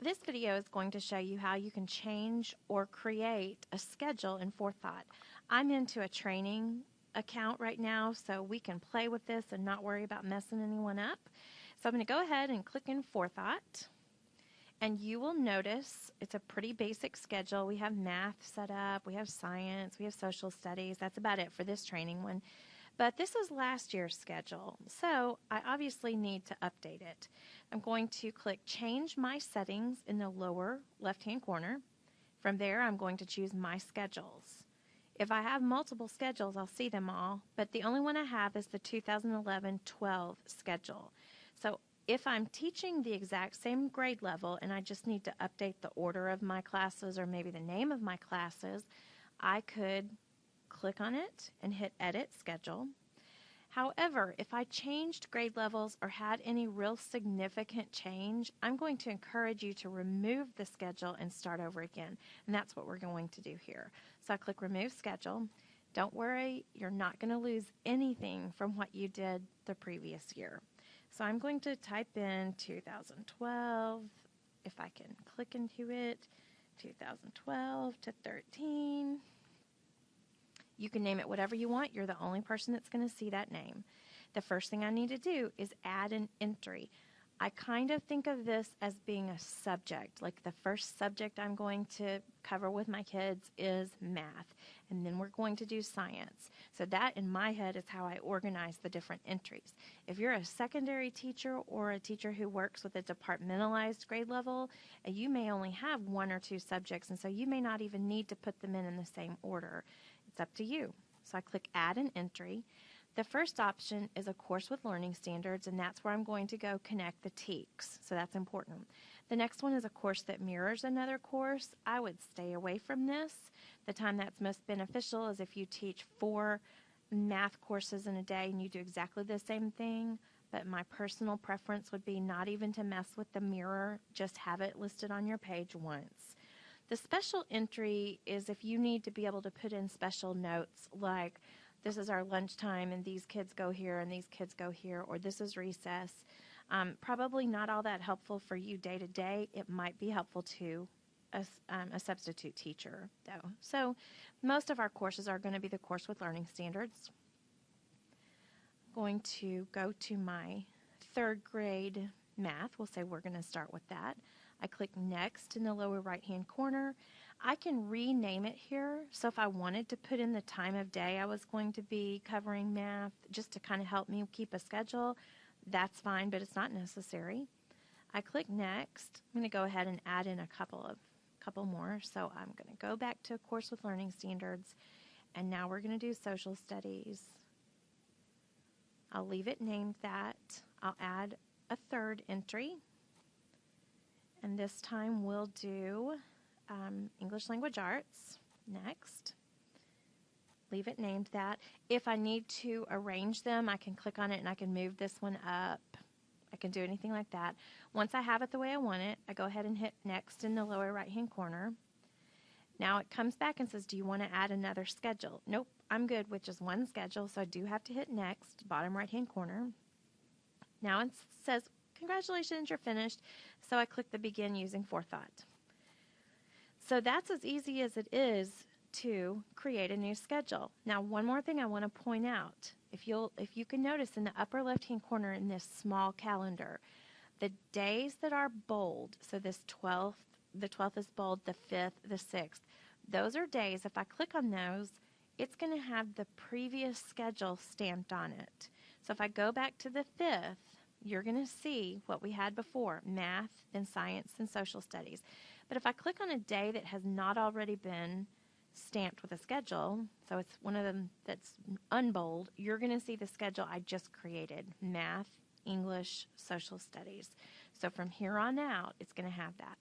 This video is going to show you how you can change or create a schedule in Forethought. I'm into a training account right now, so we can play with this and not worry about messing anyone up. So I'm going to go ahead and click in Forethought, and you will notice it's a pretty basic schedule. We have math set up, we have science, we have social studies. That's about it for this training one. But this is last year's schedule, so I obviously need to update it. I'm going to click Change My Settings in the lower left-hand corner. From there, I'm going to choose My Schedules. If I have multiple schedules, I'll see them all, but the only one I have is the 2011-12 schedule. So if I'm teaching the exact same grade level and I just need to update the order of my classes or maybe the name of my classes, I could click on it and hit Edit Schedule. However, if I changed grade levels or had any real significant change, I'm going to encourage you to remove the schedule and start over again. And that's what we're going to do here. So I click Remove Schedule. Don't worry, you're not going to lose anything from what you did the previous year. So I'm going to type in 2012, if I can click into it, 2012 to 13. You can name it whatever you want. You're the only person that's going to see that name. The first thing I need to do is add an entry. I kind of think of this as being a subject. Like the first subject I'm going to cover with my kids is math, and then we're going to do science. So that in my head is how I organize the different entries. If you're a secondary teacher or a teacher who works with a departmentalized grade level, you may only have one or two subjects, and so you may not even need to put them in the same order. It's up to you. So I click Add an Entry. The first option is a course with learning standards, and that's where I'm going to go connect the TEKS. So that's important. The next one is a course that mirrors another course. I would stay away from this. The time that's most beneficial is if you teach 4 math courses in a day and you do exactly the same thing. But my personal preference would be not even to mess with the mirror, just have it listed on your page once. The special entry is if you need to be able to put in special notes like this is our lunchtime and these kids go here and these kids go here, or this is recess. Probably not all that helpful for you day to day. It might be helpful to a substitute teacher though. So most of our courses are going to be the course with learning standards. I'm going to go to my 3rd grade math. We'll say we're going to start with that. I click Next in the lower right-hand corner. I can rename it here, so if I wanted to put in the time of day I was going to be covering math just to kind of help me keep a schedule, that's fine, but it's not necessary. I click Next. I'm going to go ahead and add in a couple more. So I'm going to go back to a course with learning standards, and now we're going to do social studies. I'll leave it named that. I'll add a 3rd entry. And this time we'll do English Language Arts next. Leave it named that. If I need to arrange them, I can click on it and I can move this one up. I can do anything like that. Once I have it the way I want it, I go ahead and hit Next in the lower right-hand corner. Now it comes back and says, do you want to add another schedule? Nope, I'm good with just one schedule, so I do have to hit Next, bottom right-hand corner. Now it says, congratulations, you're finished. So I click the Begin Using Forethought. So that's as easy as it is to create a new schedule. Now one more thing I want to point out. If you can notice in the upper left-hand corner in this small calendar, the days that are bold, so this 12th, the 12th is bold, the 5th, the 6th, those are days, if I click on those, it's going to have the previous schedule stamped on it. So if I go back to the 5th, you're going to see what we had before, math, then science, and social studies. But if I click on a day that has not already been stamped with a schedule, so it's one of them that's unbold, you're going to see the schedule I just created, math, English, social studies. So from here on out, it's going to have that.